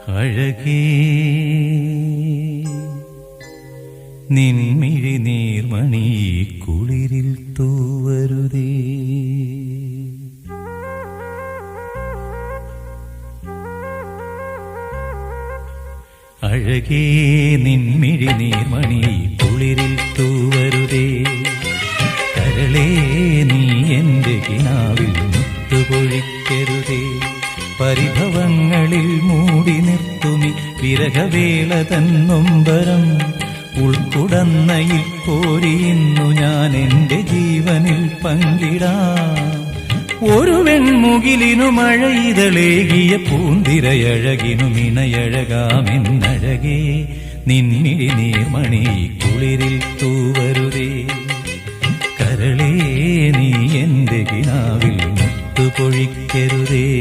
അഴകേ നിൻമിഴി നീർമണി കുളിരിൽ തൂവരുതേ. അഴകേ നിൻമിഴി നീർമണി കുളിരിൽ തൂവരുതേ. കരളേ നീ എൻ്റെ കിനാവിൽ മുത്തുപൊഴിക്കരുതേ. പരിഭവങ്ങളിൽ മൂടി നിർത്തുമി വിരഹവേള തന്നൊമ്പരം. ഉൾക്കുടന്നയിൽ കോരിയുന്നു ഞാൻ എൻ്റെ ജീവനിൽ പങ്കിടാം. ഒരു വെൺമുകിലിനു മഴയിതളേകിയ പൂന്തിരയഴകിനു മിണയഴകാമെന്നഴകേ നിൻമിഴി നീർമണി കുളിരിൽ തൂവരുതേ. കരളേ നീ എൻ്റെ കിനാവിൽ മുത്തുപൊഴിക്കരുതേ.